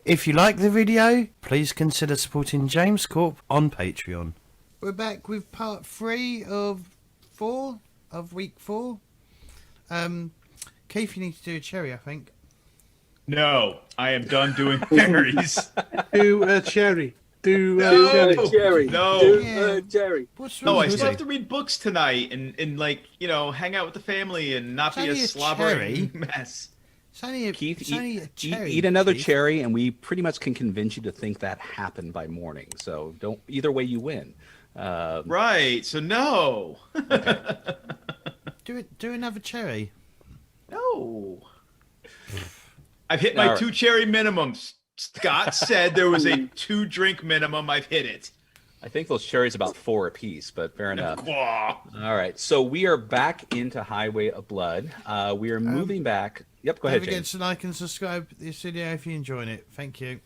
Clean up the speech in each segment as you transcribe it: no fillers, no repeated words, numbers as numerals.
If you like the video, please consider supporting James Corp on Patreon. We're back with part 3 of 4 of week 4. Keith, you need to do a cherry, I think. No, I am done doing fairies. Do a cherry. Do a No. cherry. Jerry. No. Do Jerry. What's wrong No, I with still you? have to read books tonight and like, hang out with the family and not be a It's only a slobbering cherry. mess. It's only a, Keith, it's only a cherry. eat another Keith. cherry, and we pretty much can convince you to think that happened by morning. So don't. Either way, you win. Right, so no. Do another cherry. No. I've hit my All right. 2 cherry minimums. Scott said there was a 2 drink minimum. I've hit it. I think those cherries about 4 apiece, but fair enough. Quah. All right, so we are back into Highway of Blood. We are moving back. Yep, go Don't ahead, forget James. to like and subscribe to this video if you're enjoying it. Thank you.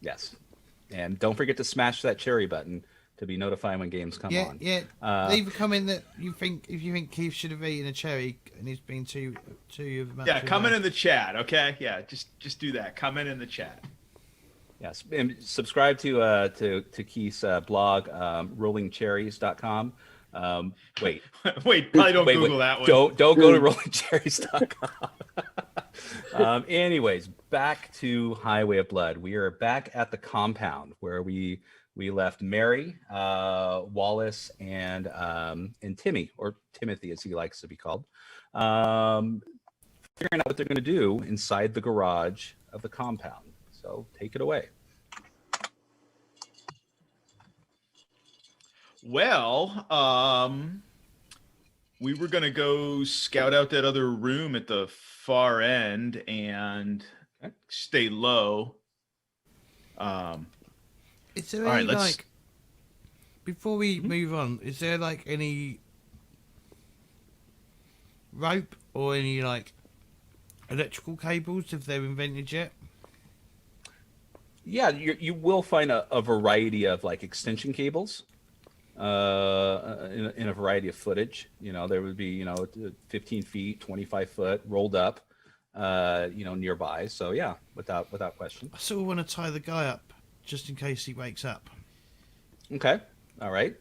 Yes, and don't forget to smash that cherry button to be notified when games come on. Leave a comment that you think if you think Keith should have eaten a cherry and he's been too much. Yeah, comment in the chat, okay? Yeah, just do that. Comment in the chat. Yes, and subscribe to Keith's blog, rollingcherries.com. Wait, Wait, probably don't Google that one. Don't go to rollingcherries.com. Anyways, back to Highway of Blood. We are back at the compound where we left Mary, Wallace, and Timmy, or Timothy as he likes to be called, figuring out what they're going to do inside the garage of the compound. So take it away. Well, we were gonna go scout out that other room at the far end and stay low. Is there All right, any let's- like before we move on? Is there like any rope or any like electrical cables if they're invented yet? Yeah, you will find a variety of like extension cables in a variety of footage. There would be 15 feet, 25 foot rolled up, nearby. So yeah, without question. I sort of want to tie the guy up just in case he wakes up. Okay, all right.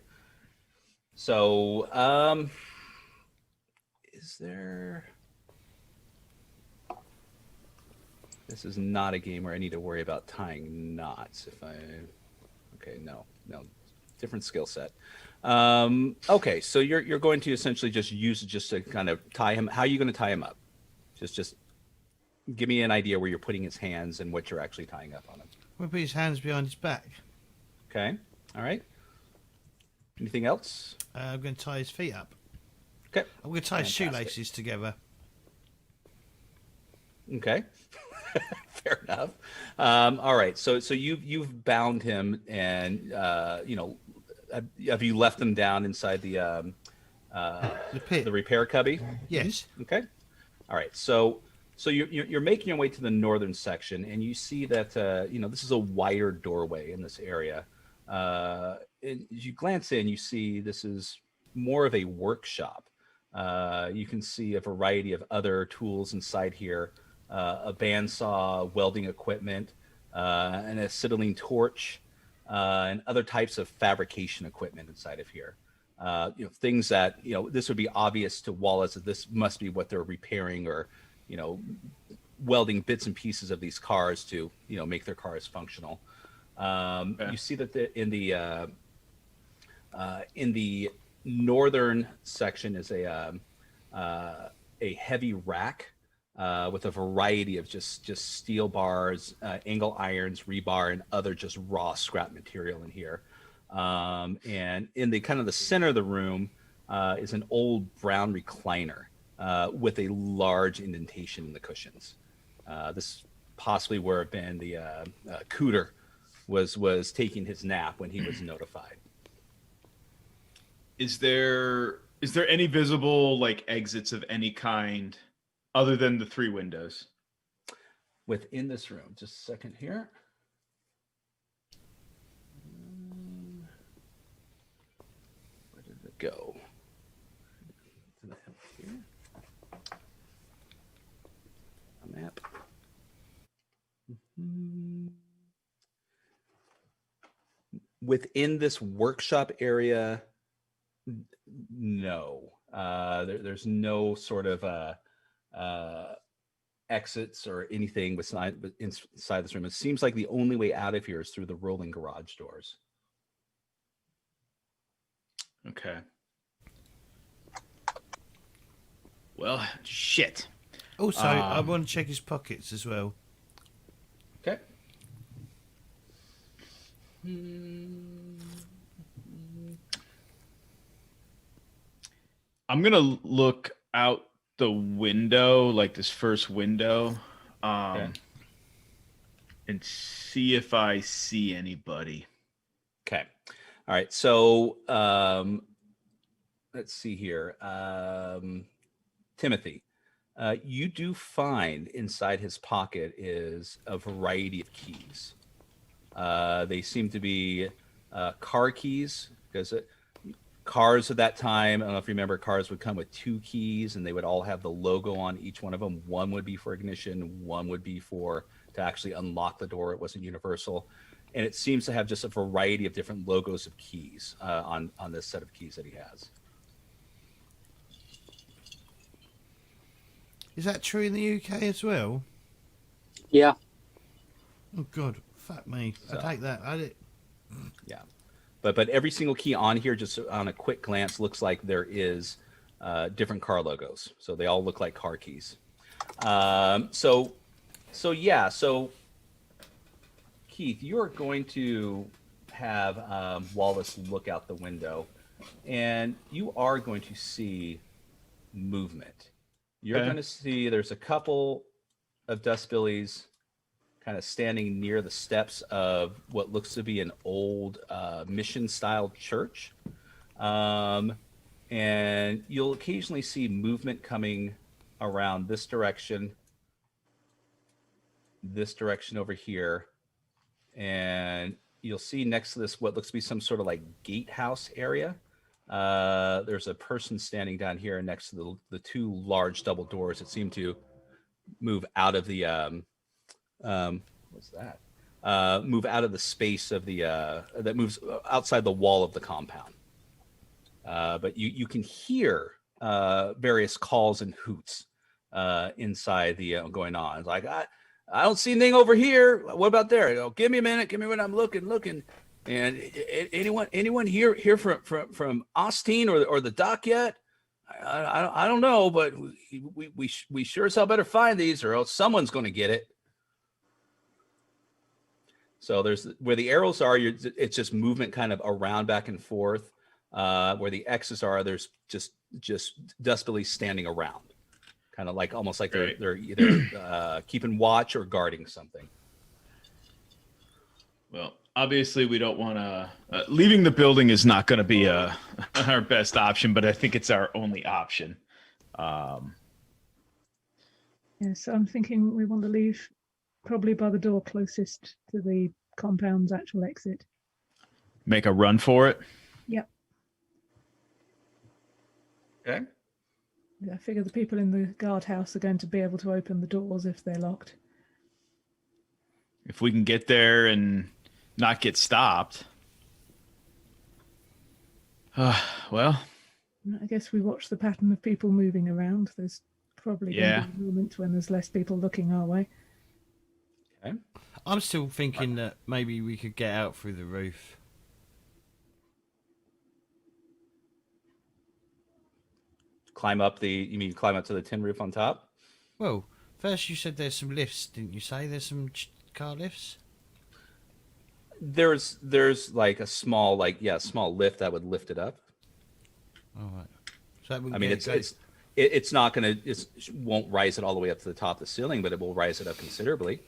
So is there? This is not a game where I need to worry about tying knots. Okay, no, different skill set. Okay, so you're going to essentially just use it just to kind of tie him. How are you going to tie him up? Just give me an idea where you're putting his hands and what you're actually tying up on him. I'm going to put his hands behind his back. Okay, all right. Anything else? I'm going to tie his feet up. Okay. I'm going to tie his Fantastic. shoelaces together. Okay. Fair enough. All right. So you've bound him, and have you left him down inside the pit. the repair cubby? Yes. Okay. All right. So you're making your way to the northern section, and you see that this is a wider doorway in this area. And as you glance in, you see this is more of a workshop. You can see a variety of other tools inside here. A bandsaw, welding equipment, an acetylene torch, and other types of fabrication equipment inside of here. Things that, this would be obvious to Wallace that this must be what they're repairing or, welding bits and pieces of these cars to, make their cars functional. You see that in the northern section is a heavy rack. With a variety of just steel bars, angle irons, rebar, and other just raw scrap material in here. And in the kind of the center of the room is an old brown recliner with a large indentation in the cushions. This possibly where have been the Cooter was taking his nap when he was notified. Is there any visible like exits of any kind other than the 3 windows? Within this room, just a second here. Where did it go? Here. A map. Within this workshop area, no. There's no sort of exits or anything inside this room. It seems like the only way out of here is through the rolling garage doors. Okay. Well, shit. Also, I want to check his pockets as well. Okay. I'm gonna look out the window, like this first window, Okay. and see if I see anybody. Okay. All right. So let's see here. Timothy, you do find inside his pocket is a variety of keys. They seem to be car keys, because cars at that time, I don't know if you remember, cars would come with 2 keys and they would all have the logo on each one of them. One would be for ignition, one would be for to actually unlock the door. It wasn't universal. And it seems to have just a variety of different logos of keys on this set of keys that he has. Is that true in the UK as well? Yeah. Oh God, fuck me! So- I take that. Yeah. But every single key on here, just on a quick glance, looks like there is different car logos. So they all look like car keys. So Keith, you're going to have Wallace look out the window, and you are going to see movement. You're Okay. going to see there's a couple of dustbillies kind of standing near the steps of what looks to be an old mission-style church. And you'll occasionally see movement coming around this direction over here. And you'll see next to this what looks to be some sort of like gatehouse area. There's a person standing down here next to the 2 large double doors that seem to move out of the what's that? Move out of the space of the that moves outside the wall of the compound. But you can hear various calls and hoots inside the going on. It's like I don't see anything over here. What about there? Give me a minute. I'm looking. And anyone here from Austin or the dock yet? I don't know, but we sure as hell better find these, or else someone's going to get it. So there's where the arrows are. It's just movement kind of around back and forth. Where the X's are, there's just dustbillies standing around, kind of like almost like they're either keeping watch or guarding something. Well, obviously we don't want to. Leaving the building is not going to be our best option, but I think it's our only option. Yes, I'm thinking we want to leave probably by the door closest to the compound's actual exit. Make a run for it. Yep. Okay. I figure the people in the guardhouse are going to be able to open the doors if they're locked. If we can get there and not get stopped. Well, I guess we watch the pattern of people moving around. There's probably going to be a moment when there's less people looking our way. Okay. I'm still thinking that maybe we could get out through the roof. Climb up to the tin roof on top? Well, first you said there's some lifts, didn't you say? There's some car lifts? There's like a small lift that would lift it up. All right. So that I mean, it's not going to, it won't rise it all the way up to the top of the ceiling, but it will rise it up considerably.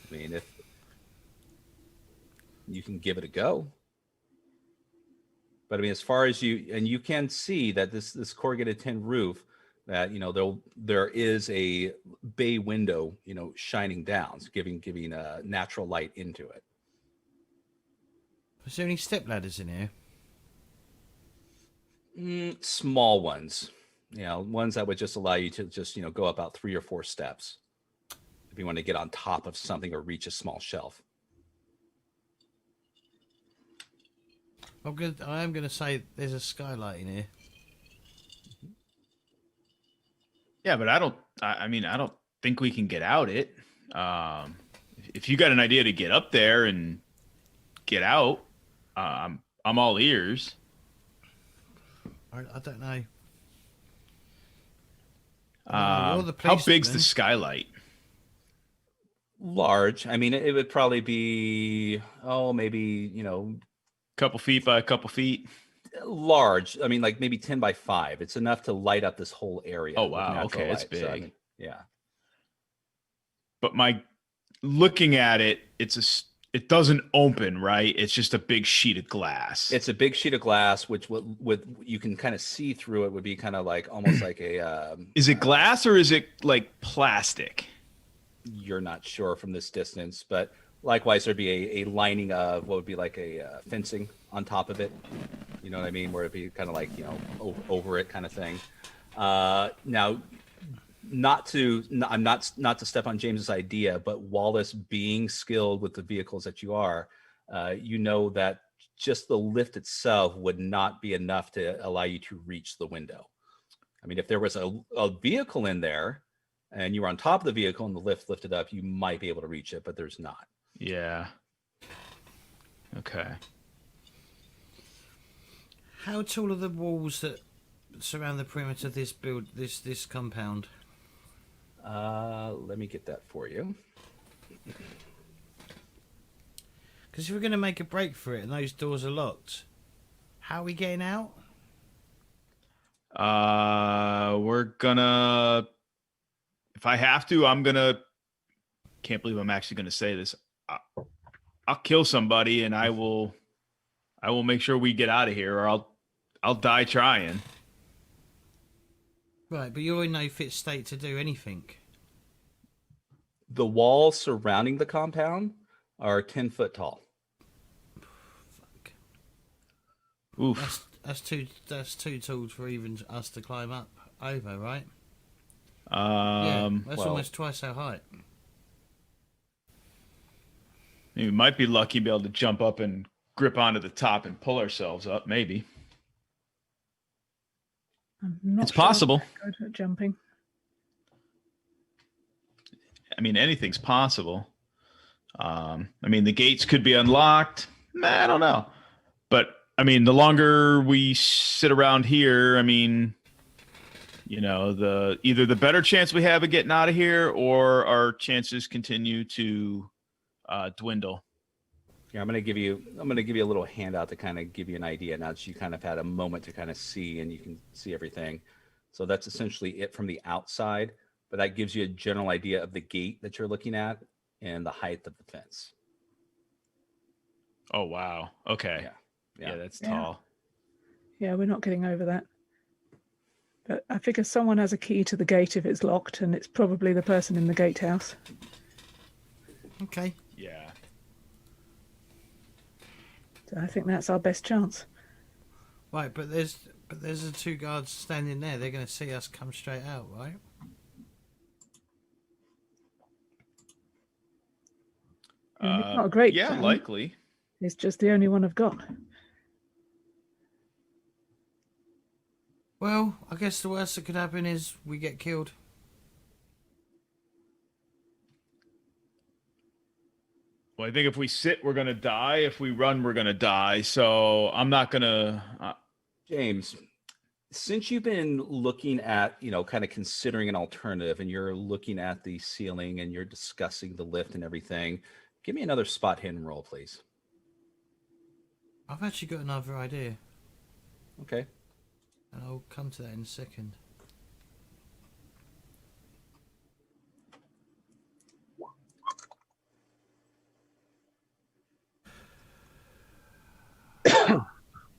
I mean, if you can give it a go. But I mean, as far as you can see that this corrugated tin roof, that there is a bay window, shining down, so giving natural light into it. Is there any step ladders in here? Small ones, ones that would just allow you to just go up about 3 or 4 steps if you want to get on top of something or reach a small shelf. I am gonna say there's a skylight in here. Yeah, but I mean, I don't think we can get out it. If you got an idea to get up there and get out, I'm all ears. I don't know. You're the How big's policeman. the skylight? Large. I mean, it would probably be, maybe, Couple feet by a couple feet. large. I mean, like maybe 10 by 5. It's enough to light up this whole area. Oh, with wow. natural Okay, it's light. So, I big. mean, yeah. But looking at it, it doesn't open, right? It's just a big sheet of glass. It's a big sheet of glass, which with you can kind of see through it would be kind of like almost like a. Is it glass or is it like plastic? You're not sure from this distance, but likewise there'd be a lining of what would be like a fencing on top of it. You know what I mean? Where it'd be kind of like over it kind of thing. Now, not to step on James's idea, but Wallace being skilled with the vehicles that you are, that just the lift itself would not be enough to allow you to reach the window. I mean, if there was a vehicle in there and you were on top of the vehicle and the lift lifted up, you might be able to reach it, but there's not. Yeah. Okay. How tall are the walls that surround the perimeter of this compound? Let me get that for you. Because if we're going to make a break for it and those doors are locked, how are we getting out? We're gonna. If I have to, I'm gonna. Can't believe I'm actually gonna say this. I'll kill somebody, and I will make sure we get out of here, or I'll die trying. Right, but you're in no fit state to do anything. The walls surrounding the compound are 10 foot tall. Fuck. Oof. That's too tall for even us to climb up over, right? That's almost twice our height. We might be lucky to be able to jump up and grip onto the top and pull ourselves up. Maybe I'm not it's sure possible. I'm good at jumping. I mean, anything's possible. I mean, the gates could be unlocked. I don't know. But, I mean, the longer we sit around here, I mean, either the better chance we have of getting out of here or our chances continue to dwindle. Yeah, I'm gonna give you a little handout to kind of give you an idea now that you kind of had a moment to kind of see and you can see everything. So that's essentially it from the outside, but that gives you a general idea of the gate that you're looking at and the height of the fence. Oh, wow. Okay. Yeah, that's tall. Yeah, we're not getting over that. But I figure someone has a key to the gate if it's locked, and it's probably the person in the gatehouse. Okay. Yeah. So I think that's our best chance. Right, but there's the two guards standing there. They're going to see us come straight out, right? And it's not a great Yeah, plan. likely. It's just the only one I've got. Well, I guess the worst that could happen is we get killed. Well, I think if we sit, we're going to die. If we run, we're going to die. So I'm not going to... James, since you've been looking at, kind of considering an alternative and you're looking at the ceiling and you're discussing the lift and everything, give me another spot hidden roll, please. I've actually got another idea. Okay. And I'll come to that in a second.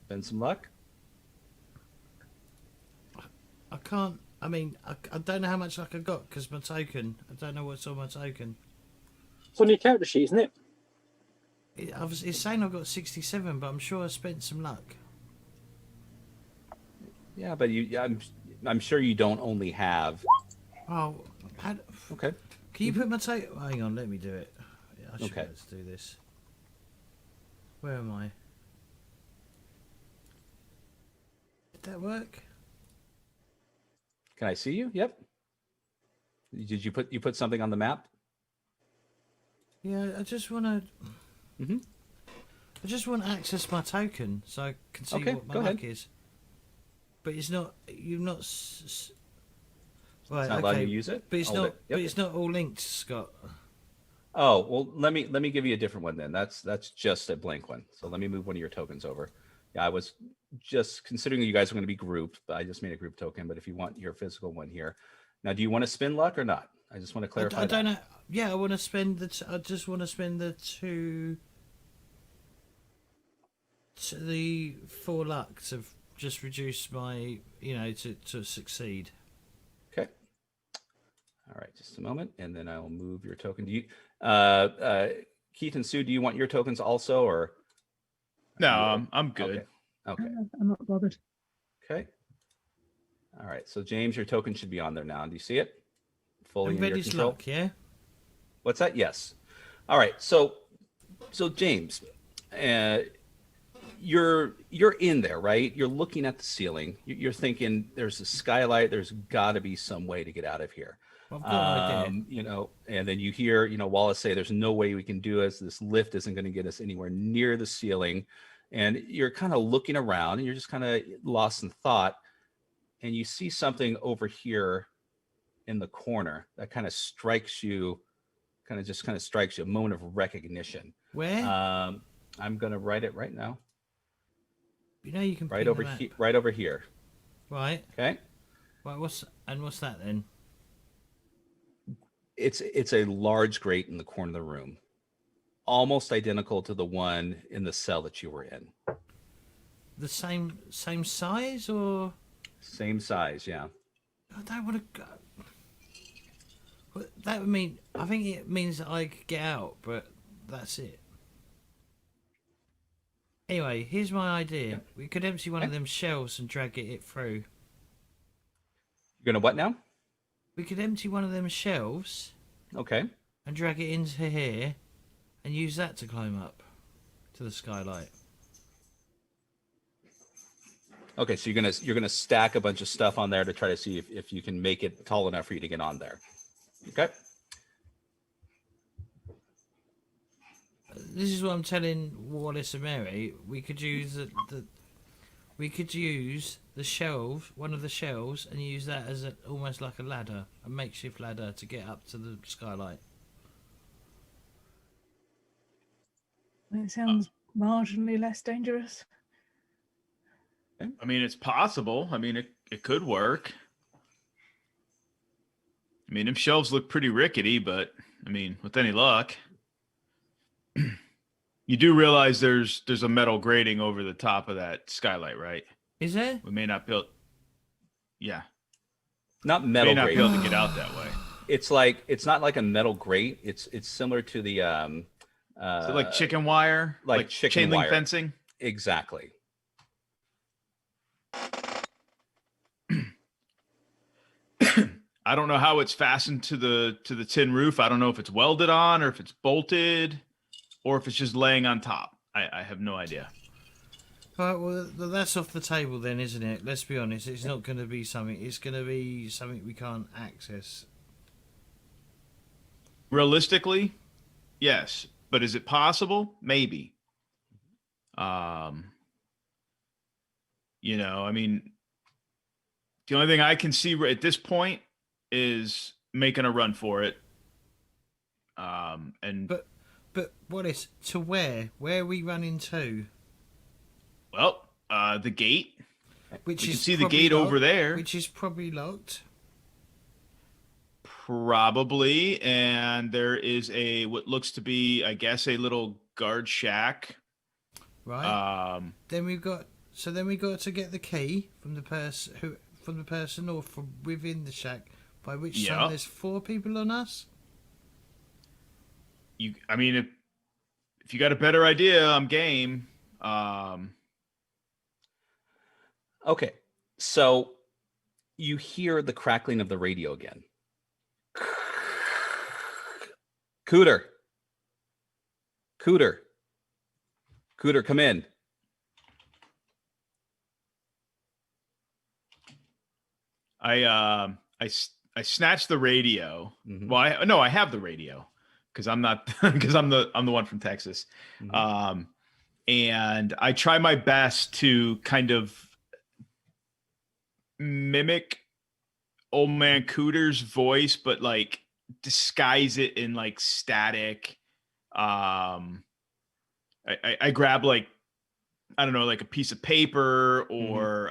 Been some luck? I can't. I mean, I don't know how much luck I got because my token. I don't know what's on my token. It's on your character sheet, isn't it? It's saying I've got 67, but I'm sure I spent some luck. Yeah, but I'm sure you don't only have. Oh, Okay. can you put my token? Oh, hang on, let me do it. Yeah, I should be Okay. able to do this. Where am I? that work? Can I see you? Yep. Did you put something on the map? Yeah, I just want to. Mm-hmm. I just want to access my token so I can see Okay, what my go luck ahead. is. But it's not. You've not. Right. It's not okay. allowing you to use it? But it's Hold not. it. Yep. But it's not all linked, Scott. Oh, well, let me give you a different one then. That's just a blank one. So let me move one of your tokens over. Yeah, I was just considering you guys are going to be grouped, but I just made a group token. But if you want your physical one here, now, do you want to spin luck or not? I just want to clarify. I don't know. Yeah, I want to spend I just want to spend the the 4 luck to just reduce my, to succeed. Okay. All right, just a moment, and then I'll move your token. Do you, Keith and Sue? Do you want your tokens also, or? No, I'm good. Okay. Okay. I'm not bothered. Okay. All right. So James, your token should be on there now. Do you see it? Fully And in your ready's control. luck, yeah. What's that? Yes. All right. So James, you're in there, right? You're looking at the ceiling. You're thinking, there's a skylight. There's got to be some way to get out of here. Well, I've got an idea. You know, and then you hear, Wallace say, "There's no way we can do this. This lift isn't going to get us anywhere near the ceiling." And you're kind of looking around, and you're just kind of lost in thought, and you see something over here in the corner that kind of strikes you, a moment of recognition. Where? I'm going to write it right now. You can Right ping over the map. here. Right over here. Right. Okay. Well, what's that then? It's a large grate in the corner of the room, almost identical to the one in the cell that you were in. The same size or? Same size, yeah. I don't want to go. Well, that would mean. I think it means that I could get out, but that's it. Anyway, here's my idea. Yeah. We could empty one of them shelves and drag it through. You're gonna what now? We could empty one of them shelves Okay. and drag it into here, and use that to climb up to the skylight. Okay, so you're gonna stack a bunch of stuff on there to try to see if you can make it tall enough for you to get on there. Okay. This is what I'm telling Wallace and Mary. We could use the shelf, one of the shelves, and use that as almost like a ladder, a makeshift ladder to get up to the skylight. It sounds marginally less dangerous. I mean, it's possible. I mean, it could work. I mean, them shelves look pretty rickety, but I mean, with any luck, you do realize there's a metal grating over the top of that skylight, right? Is there? We may not be able. Yeah, Not metal may not grate. be able to get out that way. It's not like a metal grate. It's similar to the So like chicken wire, like chicken chain link wire. fencing. Exactly. I don't know how it's fastened to the tin roof. I don't know if it's welded on or if it's bolted or if it's just laying on top. I have no idea. Right, well, that's off the table then, isn't it? Let's be honest. It's not going to be something. It's going to be something we can't access. Realistically, yes. But is it possible? Maybe. I mean, the only thing I can see at this point is making a run for it. But what is to where? Where are we running to? Well, the gate. Which We can is see the probably gate over locked, there. which is probably locked. Probably, and there is what looks to be, I guess, a little guard shack. Right. Then we got to get the key from the person or from within the shack. By which time there's 4 people on us. I mean, if you got a better idea, I'm game. Okay. So you hear the crackling of the radio again. Cooter, come in. I snatched the radio. Mhm. Well, I have the radio because I'm not because I'm the one from Texas. Mhm. And I try my best to kind of mimic old man Cooter's voice, but like disguise it in like static. I grab like, I don't know, like a piece of paper or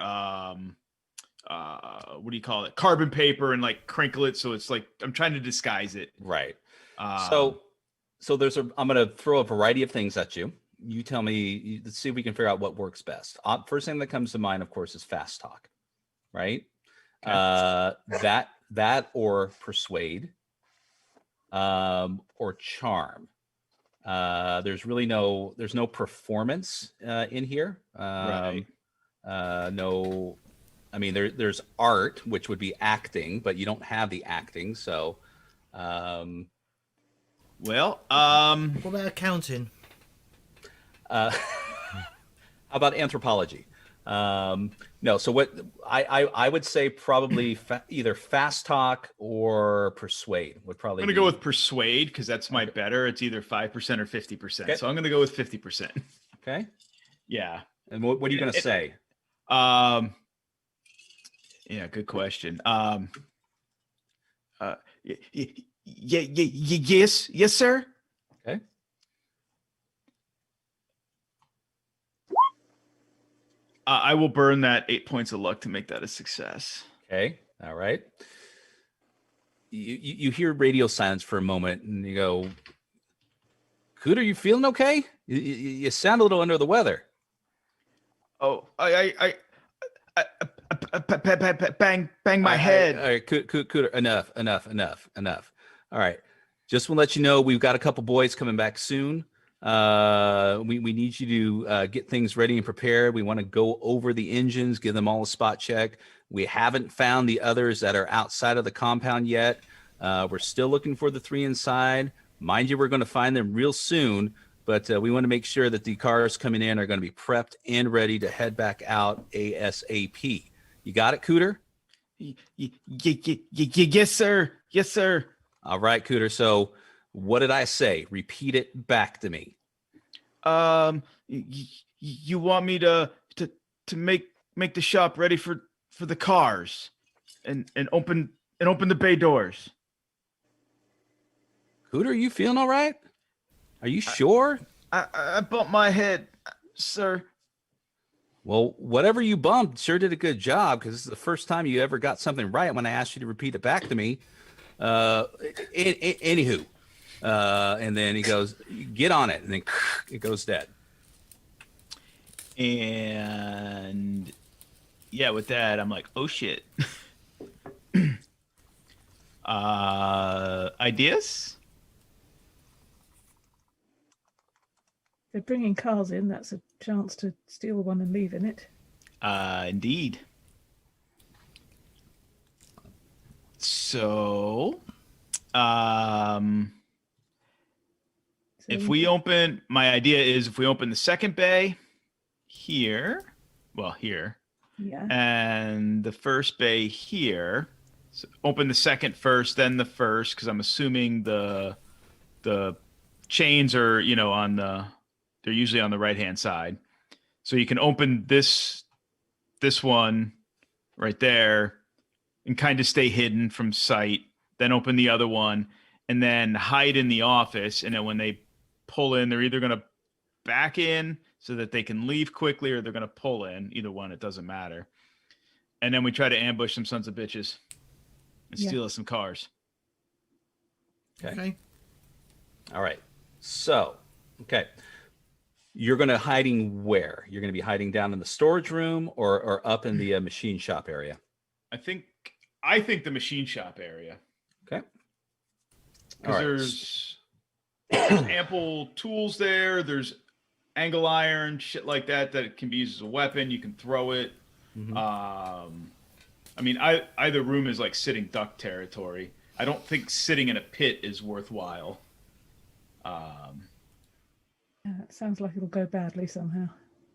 what do you call it? Carbon paper, and like crinkle it. So it's like, I'm trying to disguise it. Right. So I'm going to throw a variety of things at you. You tell me, let's see if we can figure out what works best. First thing that comes to mind, of course, is fast talk, right? Okay. That or persuade, or charm. There's no performance in here. Right. No, I mean, there's art, which would be acting, but you don't have the acting. So, what about accounting? How about anthropology? No. So what I would say probably either fast talk or persuade would probably. I'm gonna go with persuade because that's my better. It's either 5% or 50%. Okay. So I'm gonna go with 50%. Okay. Yeah. And what are you gonna say? Yeah, good question. Yes, sir. Okay. I will burn that 8 points of luck to make that a success. Okay. All right. You hear radio silence for a moment, and you go, "Cooter, you feeling okay? You sound a little under the weather." Oh, I bang my head. All right, Cooter, enough. All right, just want to let you know we've got a couple boys coming back soon. We need you to get things ready and prepared. We want to go over the engines, give them all a spot check. We haven't found the others that are outside of the compound yet. We're still looking for the 3 inside. Mind you, we're going to find them real soon, but we want to make sure that the cars coming in are going to be prepped and ready to head back out ASAP. You got it, Cooter? Yes, sir. Yes, sir. All right, Cooter. So what did I say? Repeat it back to me. You want me to make the shop ready for the cars and open the bay doors. Cooter, are you feeling all right? Are you sure? I bumped my head, sir. Well, whatever you bumped sure did a good job, because this is the first time you ever got something right when I asked you to repeat it back to me. Anywho, and then he goes, "Get on it," and then it goes dead. And yeah, with that, I'm like, oh shit. Ideas? They're bringing cars in. That's a chance to steal one and leave in it. Indeed. So, if we open, my idea is if we open the second bay here, here, yeah, and the first bay here, so open the second first, then the first, because I'm assuming the chains are, they're usually on the right-hand side. So you can open this one right there and kind of stay hidden from sight, then open the other one, and then hide in the office. And then when they pull in, they're either going to back in so that they can leave quickly, or they're going to pull in. Either one, it doesn't matter. And then we try to ambush some sons of bitches and steal us some cars. Okay. All right. So, okay. You're going to hiding where? You're going to be hiding down in the storage room or up in the machine shop area? I think the machine shop area. Okay. Because there's ample tools there. There's angle iron, shit like that can be used as a weapon. You can throw it. Mm-hmm. I mean, either room is like sitting duck territory. I don't think sitting in a pit is worthwhile. Yeah, it sounds like it'll go badly somehow.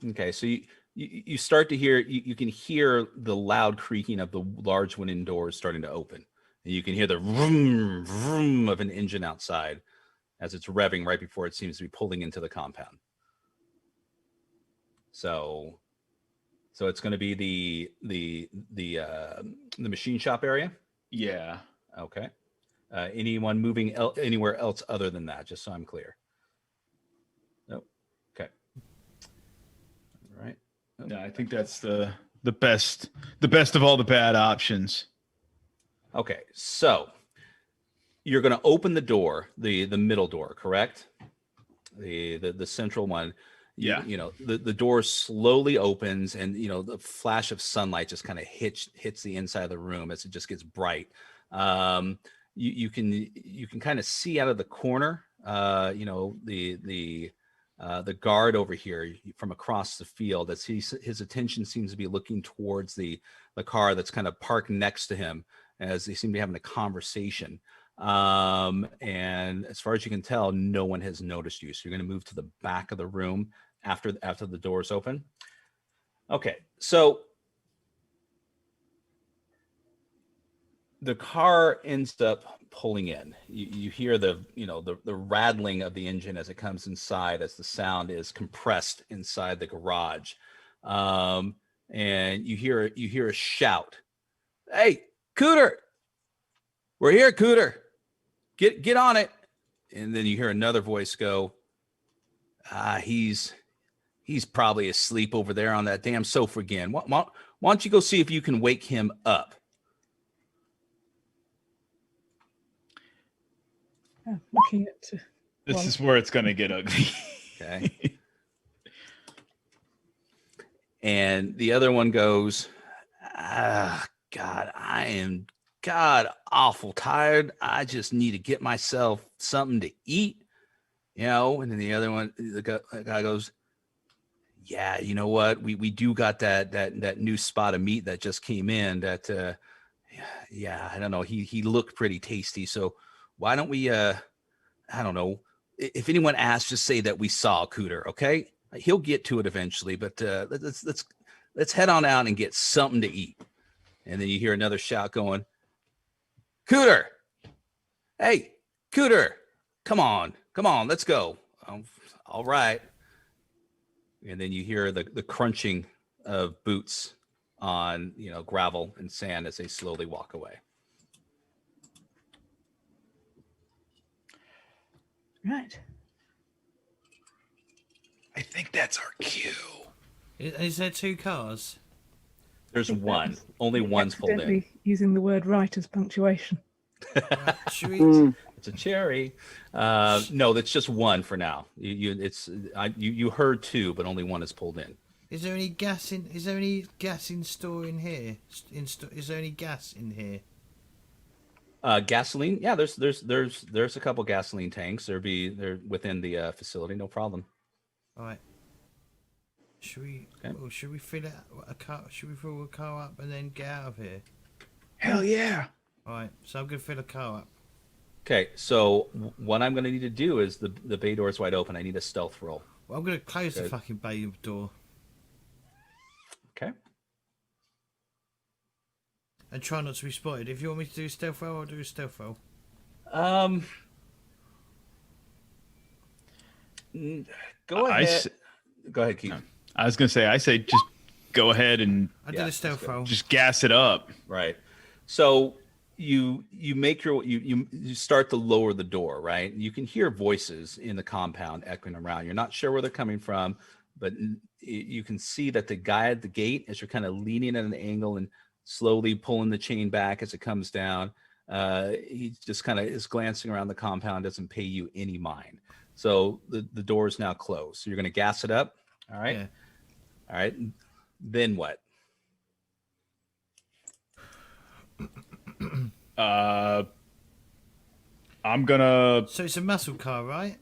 Okay, so you start to hear, you can hear the loud creaking of the large wooden doors starting to open. And you can hear the vroom, vroom of an engine outside as it's revving right before it seems to be pulling into the compound. So it's going to be the machine shop area? Yeah. Okay. Anyone moving anywhere else other than that, just so I'm clear? Nope. Okay. All right. No, I think that's the best of all the bad options. Okay, so you're going to open the door, the middle door, correct? The central one. Yeah. You know, the door slowly opens, and you know the flash of sunlight just kind of hits the inside of the room as it just gets bright. You can kind of see out of the corner. You know, the guard over here from across the field. As his attention seems to be looking towards the car that's kind of parked next to him, as they seem to be having a conversation. And as far as you can tell, no one has noticed you. So you're going to move to the back of the room after the doors open. Okay, so the car ends up pulling in. You hear the rattling of the engine as it comes inside, as the sound is compressed inside the garage, and you hear a shout, "Hey, Cooter! We're here, Cooter! Get on it!" And then you hear another voice go, He's probably asleep over there on that damn sofa again. Why don't you go see if you can wake him up?" Looking at This is where it's going to get ugly. Okay. And the other one goes, God, I am awful tired. I just need to get myself something to eat, you know. And then the other one, the guy goes, "Yeah, you know what? We do got that new spot of meat that just came in. That yeah, I don't know. He looked pretty tasty. So why don't we I don't know. If anyone asks, just say that we saw Cooter, okay? He'll get to it eventually, but let's head on out and get something to eat." And then you hear another shout going, "Cooter! Hey, Cooter! Come on, let's go." All right. And then you hear the crunching of boots on gravel and sand as they slowly walk away. right. I think that's our cue. Is there two cars? There's one. Only one's pulled in. Accidentally using the word right as punctuation. Right, should we? It's a cherry. No, that's just one for now. You heard two, but only one is pulled in. Is there any gas in? Is there any gas in store in here? Is there any gas in here? Gasoline? Yeah, there's a couple gasoline tanks. They're within the facility, no problem. All right. Should we? Okay. Or should we fill a car? Should we fill a car up and then get out of here? Hell yeah. All right. So I'm gonna fill a car up. Okay, so what I'm going to need to do is the bay door is wide open. I need a stealth roll. Well, I'm gonna close the Okay. fucking bay door Okay. and try not to be spotted. If you want me to do a stealth roll, I'll do a stealth roll. Go ahead. Go ahead, Keith. I was going to say, I say just go ahead and I did a stealth roll. just gas it up. Right. So you make you start to lower the door, right? You can hear voices in the compound echoing around. You're not sure where they're coming from, but you can see that the guy at the gate, as you're kind of leaning at an angle and slowly pulling the chain back as it comes down, he just kind of is glancing around the compound, doesn't pay you any mind. So the door is now closed. So you're going to gas it up. All right. Yeah. All right. Then what? I'm gonna. So it's a muscle car, right?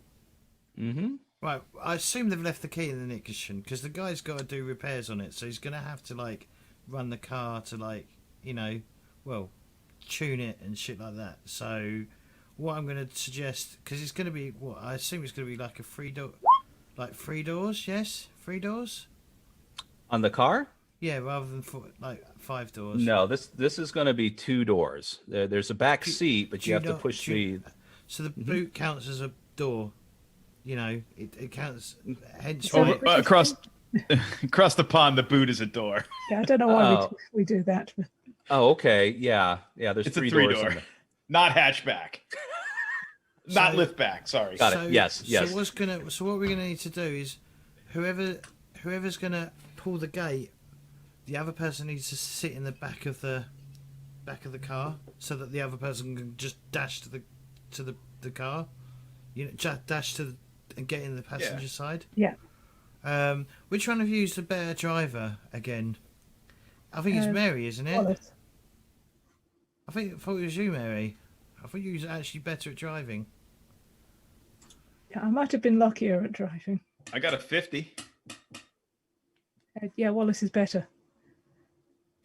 Mm-hmm. Right. I assume they've left the key in the ignition because the guy's got to do repairs on it, so he's gonna have to like run the car to tune it and shit like that. So what I'm gonna suggest, because it's gonna be I assume it's gonna be like a three doors. Yes, 3 doors. On the car? Yeah, rather than like 5 doors. No, this is going to be 2 doors. There's a back seat, but you have to push the. So the boot counts as a door. You know, it counts. Hence, across the pond, the boot is a door. Yeah, I don't know why we do that. But... Oh, okay. Yeah. There's It's 3 a 3 doors. door, not hatchback, not lift back. Sorry. Got it. Yes. So what we're gonna need to do is, whoever's gonna pull the gate, the other person needs to sit in the back of the car, so that the other person can just dash to the car, you know, just dash and get in the passenger side. Yeah. Which one of you is the better driver again? I think it's Mary, isn't it? Wallace. I thought it was you, Mary. I thought you was actually better at driving. Yeah, I might have been luckier at driving. I got a 50. Yeah, Wallace is better.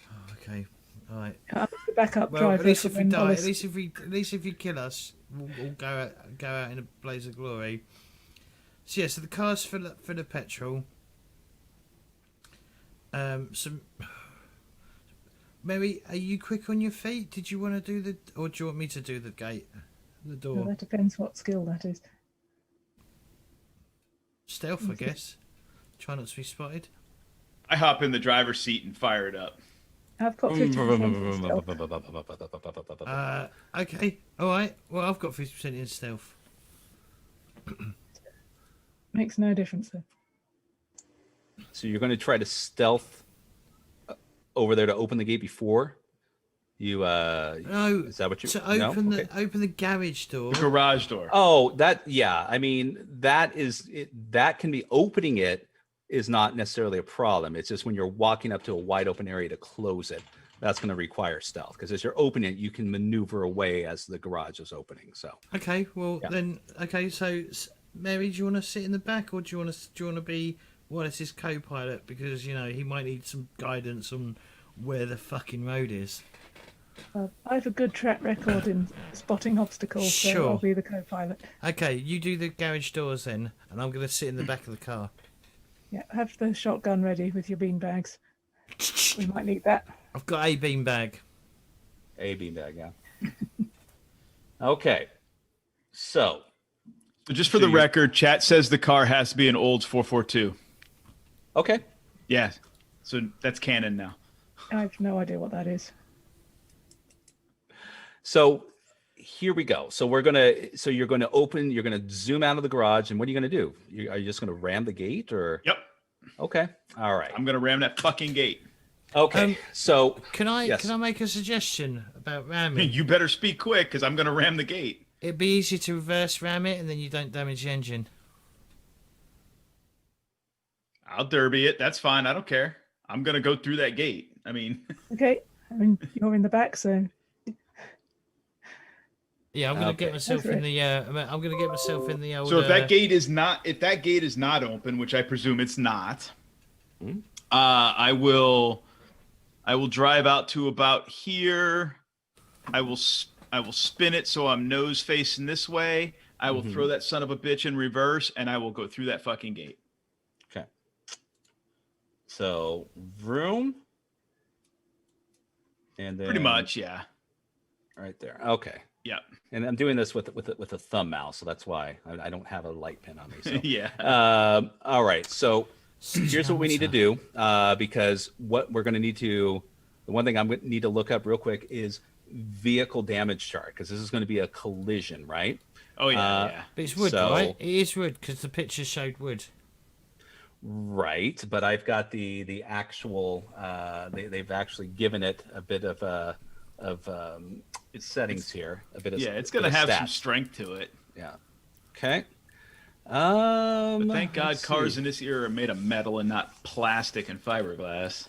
Oh, okay, all right. I'm the backup Well, driver. at least if we die, Wallace... at least if you kill us, we'll go out in a blaze of glory. So yeah, so the car's full of petrol. Mary, are you quick on your feet? Did you want to do or do you want me to do the gate, the door? Well, that depends what skill that is. Stealth, I guess. Try not to be spotted. I hop in the driver's seat and fire it up. I've got 50% stealth. Okay, all right. Well, I've got 50% in stealth. Makes no difference though. So you're going to try to stealth over there to open the gate before you. No. Is that what you? To open no? open the garage door. The garage door. Oh, yeah. I mean, that can be opening it is not necessarily a problem. It's just when you're walking up to a wide open area to close it, that's going to require stealth. Because as you're opening it, you can maneuver away as the garage is opening. So. Okay. Well then. Okay. So Mary, do you want to sit in the back, or do you want to be Wallace's co-pilot, because you know he might need some guidance on where the fucking road is. I have a good track record in spotting obstacles, so I'll be the co-pilot. Okay, you do the garage doors then, and I'm going to sit in the back of the car. Yeah, have the shotgun ready with your bean bags. We might need that. I've got a bean bag. A beanbag, yeah. Okay, so just for the record, chat says the car has to be an Olds 442. Okay. Yeah, so that's canon now. I have no idea what that is. So here we go. So you're gonna zoom out of the garage, and what are you gonna do? Are you just gonna ram the gate, or? Yep. Okay. All right. I'm gonna ram that fucking gate. Okay. So can I make a suggestion about ramming? You better speak quick, because I'm gonna ram the gate. It'd be easier to reverse ram it, and then you don't damage the engine. I'll derby it. That's fine. I don't care. I'm gonna go through that gate. I mean. Okay. I mean, you're in the back, so. Yeah, I'm gonna get myself in the. I'm gonna get myself in the old. So if that gate is not open, which I presume it's not, I will drive out to about here. I will spin it so I'm nose facing this way. I will throw that son of a bitch in reverse, and I will go through that fucking gate. Okay. So vroom, and then pretty much, yeah. Right there. Okay. Yeah. And I'm doing this with a thumb mouse, so that's why I don't have a light pen on me. So. Yeah. All right. So here's what we need to do, because what we're going to need to, the one thing I'm going to need to look up real quick is vehicle damage chart, because this is going to be a collision, right? Oh yeah. Yeah. But it's wood, right? It is wood, because the picture showed wood. Right, but I've got the actual. They've actually given it a bit of its settings here. A bit of it's going to have some strength to it. Yeah. Okay. But thank God cars in this era are made of metal and not plastic and fiberglass.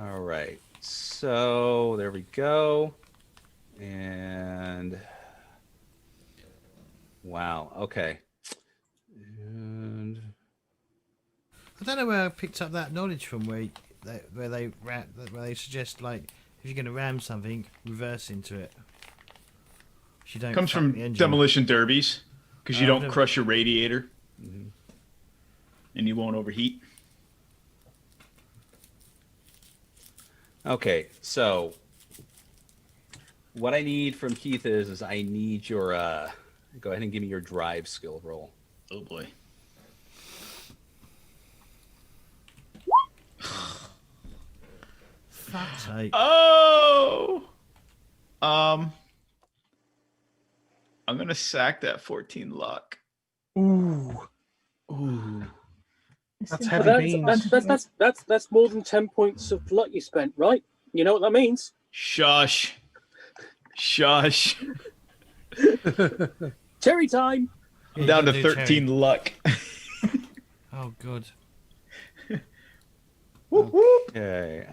All right. So there we go. And wow. Okay. And I don't know where I picked up that knowledge from, where they suggest, like, if you're going to ram something, reverse into it. You don't comes from demolition derbies, because you don't crush your radiator. And you won't overheat. Okay, so what I need from Keith is I need your go ahead and give me your drive skill roll. Oh boy. Fuck's sake. Oh. I'm gonna sack that 14 luck. Ooh, Ooh. that's Seems heavy like beans. That's more than 10 points of luck you spent, right? You know what that means? Shush. Shush. Cherry time. Yeah, you Down gotta to do 13 cherry. luck. Oh, good. Whoop, whoop. Okay.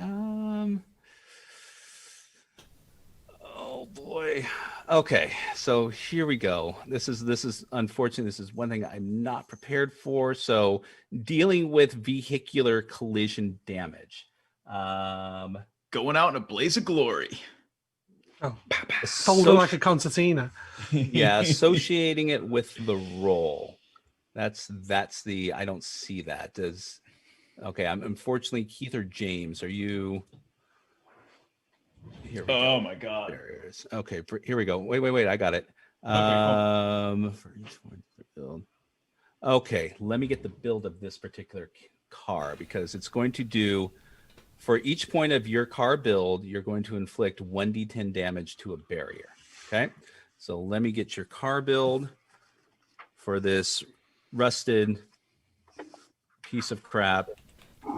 Oh boy. Okay, so here we go. This is unfortunate. This is one thing I'm not prepared for. So dealing with vehicular collision damage. Going out in a blaze of glory. Oh, folder like a concertina. Yeah, associating it with the roll. That's the I don't see that. Okay, I'm unfortunately Keith or James. Are you here we Oh go. my god. There it is. Okay, here we go. Wait, I got it. For each one to build. Okay, let me get the build of this particular car because it's going to do for each point of your car build, you're going to inflict 1d10 damage to a barrier. Okay, so let me get your car build for this rusted piece of crap.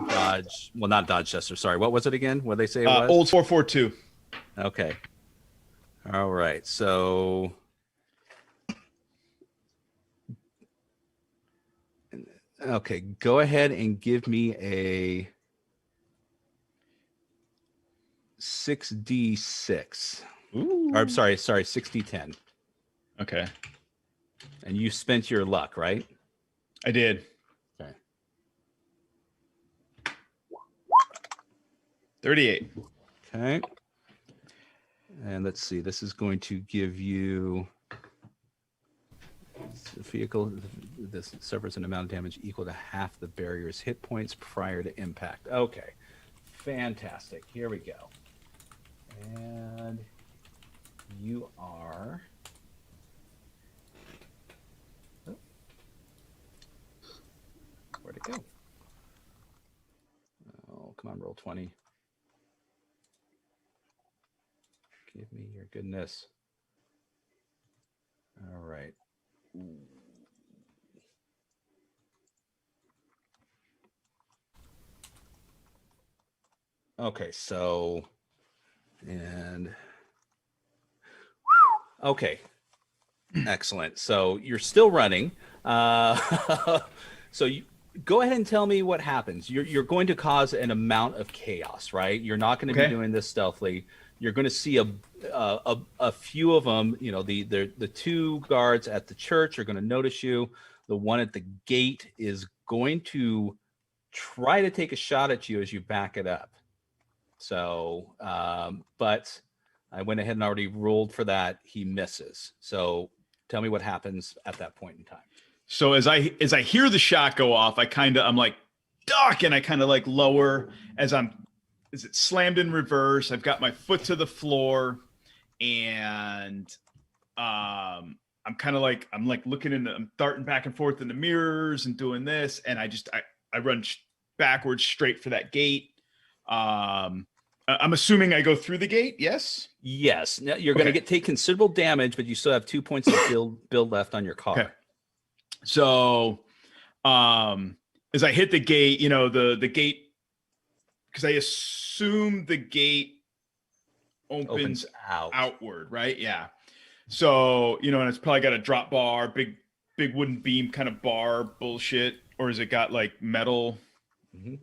Dodge, well, not Dodge Chester. Sorry, what was it again? What did they say it was? Old 442. Okay. All right. So okay, go ahead and give me a 6d6. Ooh. Or I'm sorry, 6d10. Okay. And you spent your luck, right? I did. Okay. 38. Okay. And let's see. This is going to give you the vehicle. This suffers an amount of damage equal to half the barrier's hit points prior to impact. Okay. Fantastic. Here we go. And you are. Oh. Where'd it go? Oh, come on, roll 20. Give me your goodness. All right. Okay, so and okay, excellent. So you're still running. So you go ahead and tell me what happens. You're going to cause an amount of chaos, right? You're not going to be doing this stealthily. You're going to see a few of them. You know, the two guards at the church are going to notice you. The one at the gate is going to try to take a shot at you as you back it up. So, but I went ahead and already rolled for that. He misses. So tell me what happens at that point in time. So as I hear the shot go off, I'm like, duck, and I kind of like lower as it slammed in reverse. I've got my foot to the floor, and I'm darting back and forth in the mirrors and doing this, and I run backwards straight for that gate. I'm assuming I go through the gate. Yes. Yes. Now you're going to take considerable damage, but you still have 2 points of build left on your car. Okay. So, as I hit the gate, you know, the gate, because I assume the gate opens outward, right? Yeah. So, you know, and it's probably got a drop bar, big wooden beam kind of bar bullshit, or has it got like metal? Mm-hmm.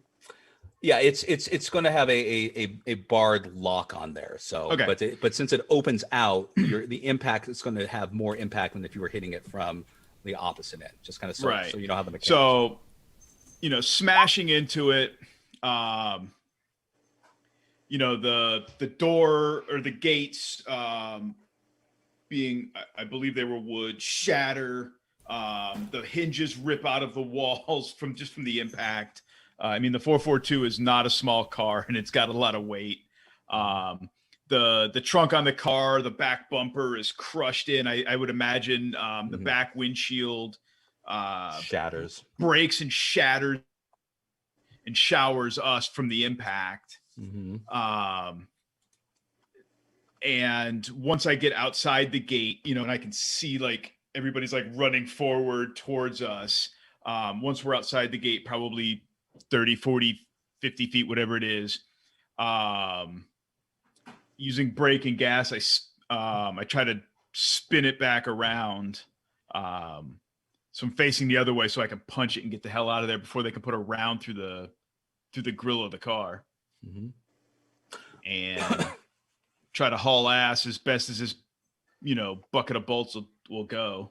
Yeah, it's going to have a barred lock on there. So, okay. But since it opens out, the impact is going to have more impact than if you were hitting it from the opposite end. Just kind of so you know how the mechanics. So, you know, smashing into it, you know, the door or the gates being, I believe they were wood, shatter. The hinges rip out of the walls from the impact. I mean, the 442 is not a small car, and it's got a lot of weight. The trunk on the car, the back bumper is crushed in. I would imagine the back windshield shatters, breaks and shatters and showers us from the impact. And once I get outside the gate, you know, and I can see like everybody's like running forward towards us. Once we're outside the gate, probably 30, 40, 50 feet, whatever it is, using brake and gas, I try to spin it back around. So I'm facing the other way so I can punch it and get the hell out of there before they can put a round through the grill of the car. And try to haul ass as best as this, you know, bucket of bolts will go.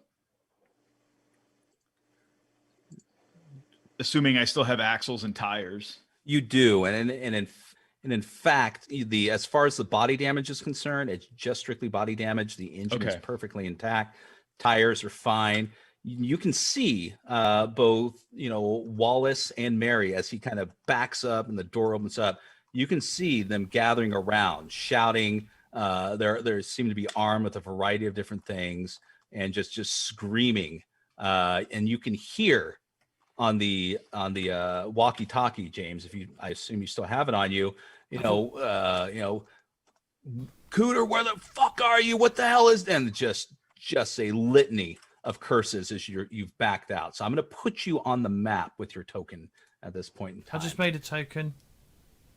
Assuming I still have axles and tires. You do, and in fact, as far as the body damage is concerned, it's just strictly body damage. The engine is perfectly intact. Tires are fine. You can see both, you know, Wallace and Mary as he kind of backs up and the door opens up. You can see them gathering around, shouting. They seem to be armed with a variety of different things and just screaming. And you can hear on the walkie-talkie, James, I assume you still have it on you. You know, Cooter, where the fuck are you? What the hell is? And just a litany of curses as you've backed out. So I'm going to put you on the map with your token at this point in time. I just made a token.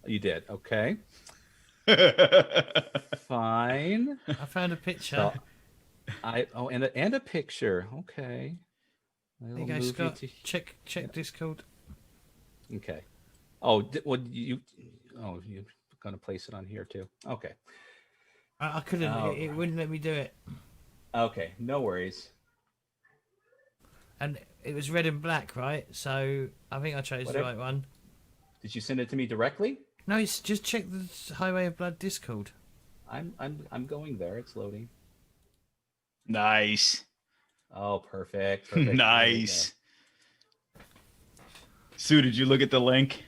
You did. Okay. Fine. I found a picture. So and a picture. Okay. There you go, Scott. Check Discord. Okay. Oh, you're going to place it on here too. Okay. I couldn't. It wouldn't let me do it. Okay. No worries. And it was red and black, right? So I think I chose the right one. Did you send it to me directly? No, it's just check the Highway of Blood Discord. I'm going there. It's loading. Nice. Oh, perfect. Nice. Sue, did you look at the link?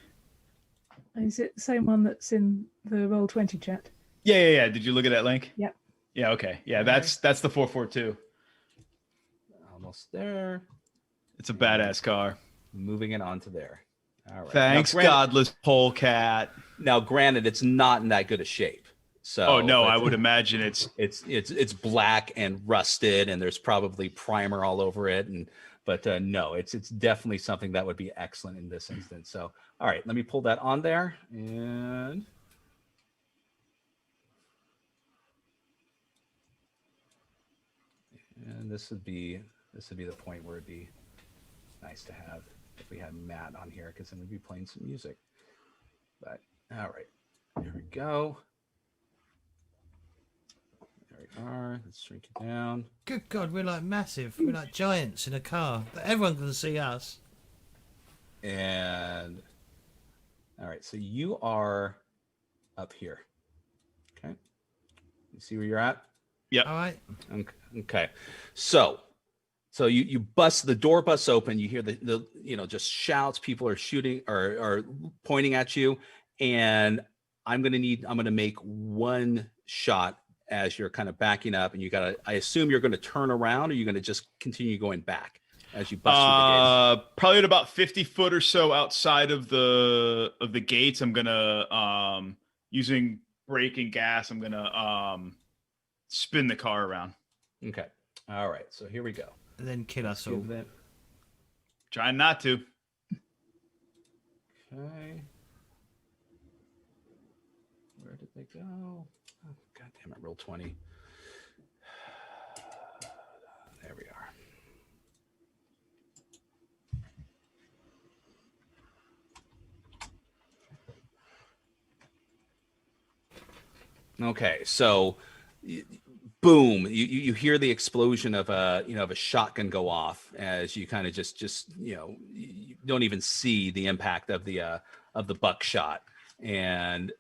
Is it the same one that's in the Roll20 chat? Yeah. Did you look at that link? Yep. Yeah, okay. Yeah, that's the 442. Almost there. It's a badass car. Moving it onto there. All right. Thanks, godless polecat. Now, granted, it's not in that good a shape. So, oh no, I would imagine it's black and rusted, and there's probably primer all over it. But no, it's definitely something that would be excellent in this instance. So, all right, let me pull that on there, and this would be the point where it'd be nice to have if we had Matt on here, because then we'd be playing some music. But all right, here we go. There we are. Let's shrink it down. Good God, we're like massive. We're like giants in a car. Everyone can see us. And all right, so you are up here. Okay, you see where you're at? Yep. All right. Okay. So you bust the door, busts open. You hear the just shouts. People are shooting or pointing at you, and I'm gonna make one shot as you're kind of backing up, and I assume you're gonna turn around, or you're gonna just continue going back as you bust through the gates. Probably at about 50 foot or so outside of the gates. I'm gonna using brake and gas. I'm gonna spin the car around. Okay. All right. So here we go. And then kill us all. Trying not to. Okay. Where did they go? Oh, God damn it. Roll20. There we are. Okay. So boom, you hear the explosion of a shotgun go off as you kind of just you don't even see the impact of the buckshot, and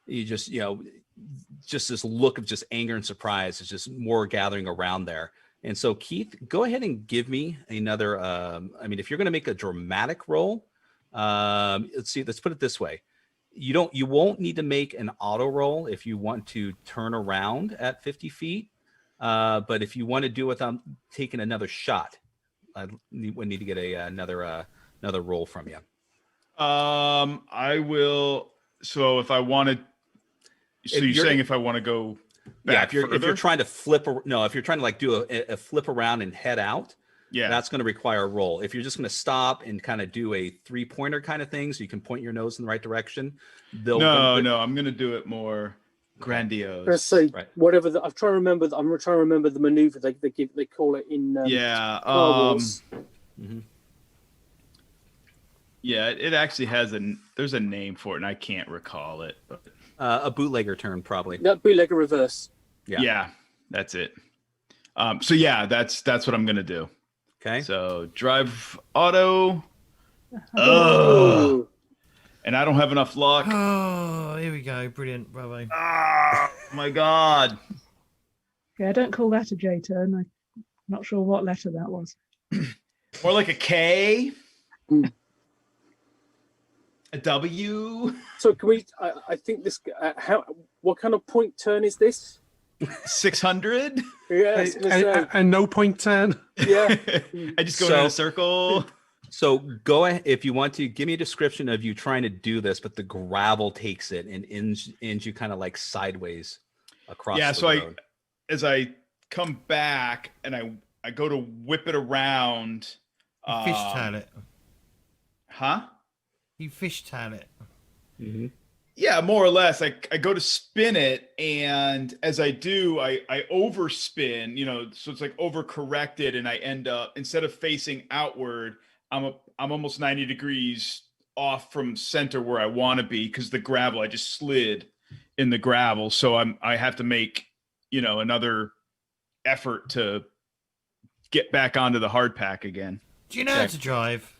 you just this look of just anger and surprise is just more gathering around there And so, Keith, go ahead and give me another. I mean, if you're going to make a dramatic roll, let's see. Let's put it this way: you won't need to make an auto roll if you want to turn around at 50 feet. But if you want to do it without taking another shot, I would need to get another roll from you. I will. So if I wanted, so you're saying if I want to go back, if you're trying to if you're trying to like do a flip around and head out, that's going to require a roll. If you're just going to stop and kind of do a 3-pointer kind of thing, so you can point your nose in the right direction, I'm going to do it more grandiose. Let's say whatever. I'm trying to remember the maneuver they call it in. Star Wars. Mm-hmm. Yeah, it actually has there's a name for it, and I can't recall it. But a bootlegger turn, probably. That bootlegger reverse. Yeah, that's it. So yeah, that's what I'm gonna do. Okay. So drive auto. And I don't have enough luck. Oh, here we go. Brilliant. Bravo. Oh my God. Yeah, don't call that a J turn. I'm not sure what letter that was. More like a K. A W. So can we? I think this. What kind of point turn is this? 600. Yeah, and no point turn. Yeah. I just go in a circle. So go ahead if you want to give me a description of you trying to do this, but the gravel takes it and ends you kind of like sideways across. Yeah. The So road. as I come back and I go to whip it around. You fishtail it. Huh? You fishtail it. Mm-hmm. Yeah, more or less. I go to spin it, and as I do, I overspin, so it's like overcorrected, and I end up, instead of facing outward, I'm almost 90 degrees off from center where I want to be because the gravel, I just slid in the gravel. So I have to make, another effort to get back onto the hard pack again. Do you know how to drive?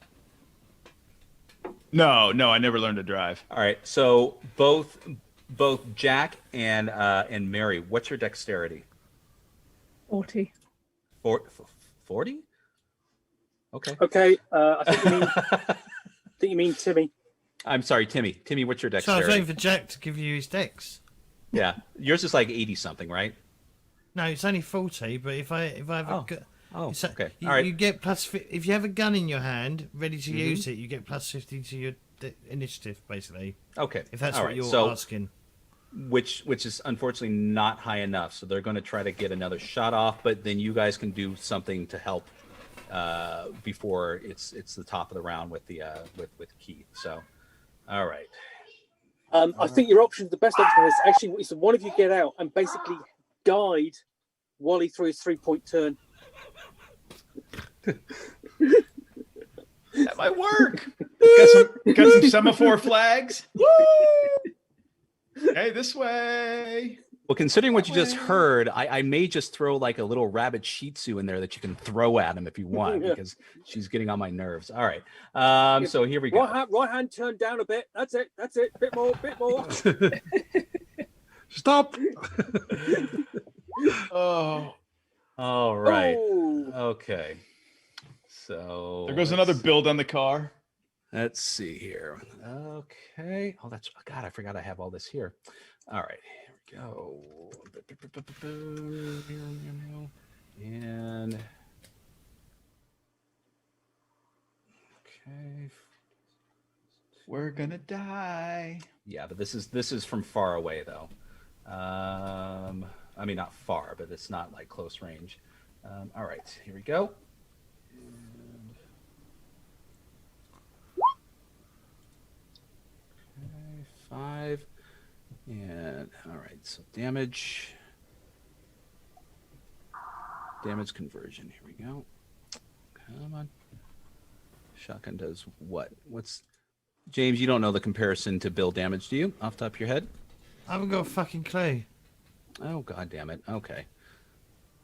No, I never learned to drive. All right. So both Jack and Mary, what's your dexterity? 40. 40? Okay. Okay. I think you mean Timmy. I'm sorry, Timmy. Timmy, what's your So I dexterity? was waiting for Jack to give you his dex. Yeah, yours is like 80 something, right? No, it's only 40. But if I have a okay. You, All right. you get if you have a gun in your hand ready to use it, you get plus 50 to your initiative, basically. Okay. If that's All what right. you're asking. Which is unfortunately not high enough, so they're going to try to get another shot off, but then you guys can do something to help before it's the top of the round with the with Keith. So, all right. I think the best option is actually one of you get out and basically guide Wally through his 3-point turn. That might work. Got some semaphore flags. Woo! Hey, this way. Well, considering what you just heard, I may just throw like a little rabbit Shih Tzu in there that you can throw at him if you want, because she's getting on my nerves. All right. So here we go. Right hand turn down a bit. That's it. Bit more. Stop. Oh. All right. Oh. Okay. So There goes another build on the car. Let's see here. Okay. Oh, God, I forgot I have all this here. All right. Here we go. And okay. We're gonna die. Yeah, but this is from far away though. I mean, not far, but it's not like close range. All right, here we go. Okay, 5. And all right, so damage conversion. Here we go. Come on. Shotgun does what? James, you don't know the comparison to bill damage, do you? Off the top of your head? I haven't got a fucking clue. Oh, God damn it. Okay.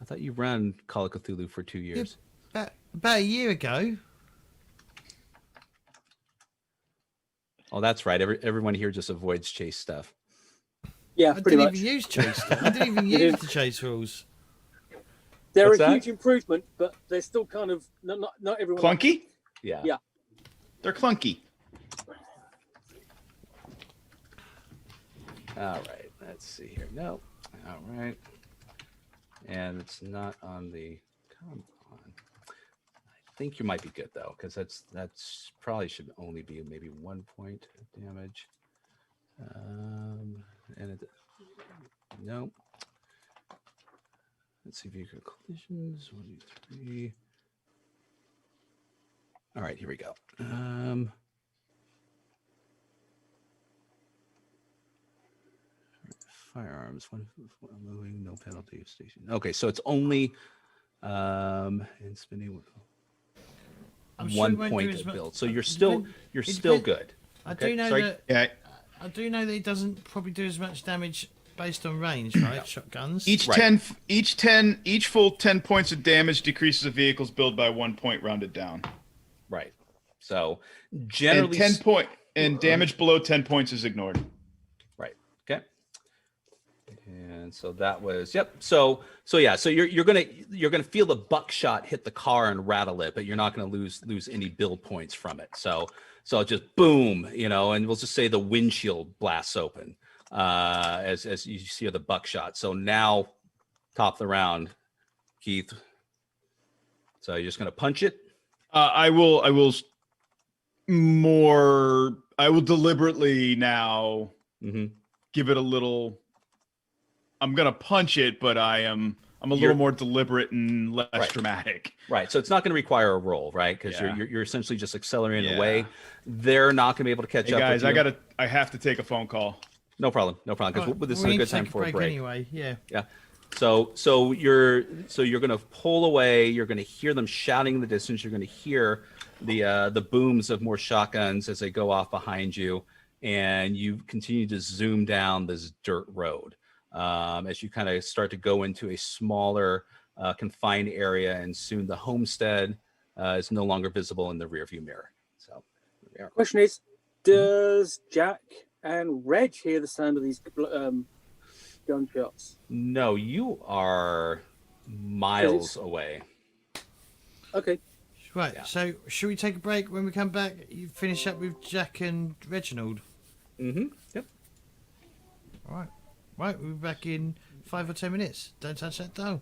I thought you ran Call of Cthulhu for 2 years. About a year ago. Oh, that's right. Everyone here just avoids chase stuff. Yeah, I pretty didn't much. even use chase. I didn't even use the chase rules. They're What's a that? huge improvement, but they're still kind of not everyone. Clunky? Yeah. Yeah. They're clunky. All right. Let's see here. No. All right. And it's not on the. Come on. I think you might be good though, because that's probably should only be maybe 1 point of damage. And it. No. Let's see if you could collisions. 1, 2, 3. All right, here we go. Firearms, one moving, no penalty of station. Okay, so it's only and spending I'm sure it 1 won't do point as of much- build. So you're it still depend- you're it still depend- good. I Okay, do know sorry. that. Yeah. I do know that it doesn't probably do as much damage based on range, right? Shotguns. Each Right. each full 10 points of damage decreases a vehicle's build by 1 point rounded down. Right. So And generally 10 point and damage below 10 points is ignored. Right. Okay. And so that was yep. So yeah. So you're gonna feel the buckshot hit the car and rattle it, but you're not gonna lose any build points from it. So just boom, and we'll just say the windshield blasts open as you see the buckshot. So now top of the round, Keith. So you're just gonna punch it. I will deliberately now give it a little. I'm gonna punch it, but I'm a little more deliberate and less Right. dramatic. Right. So it's not going to require a roll, right? Because Yeah. you're essentially just accelerating Yeah. away. They're not going to be able to catch Hey up guys, with you. I have to take a phone call. No problem. Because Right, this is we a need good to time take for a break. anyway. Yeah. Yeah. So you're going to pull away. You're going to hear them shouting in the distance. You're going to hear the booms of more shotguns as they go off behind you, and you continue to zoom down this dirt road as you kind of start to go into a smaller confined area, and soon the homestead is no longer visible in the rearview mirror. So there we are. Question is, does Jack and Reg hear the sound of these gunshots? No, you are miles away. Okay. Right. Yeah. So should we take a break? When we come back, you finish up with Jack and Reginald. Yep. All right. Right. We'll be back in 5 or 10 minutes. Don't touch that dial.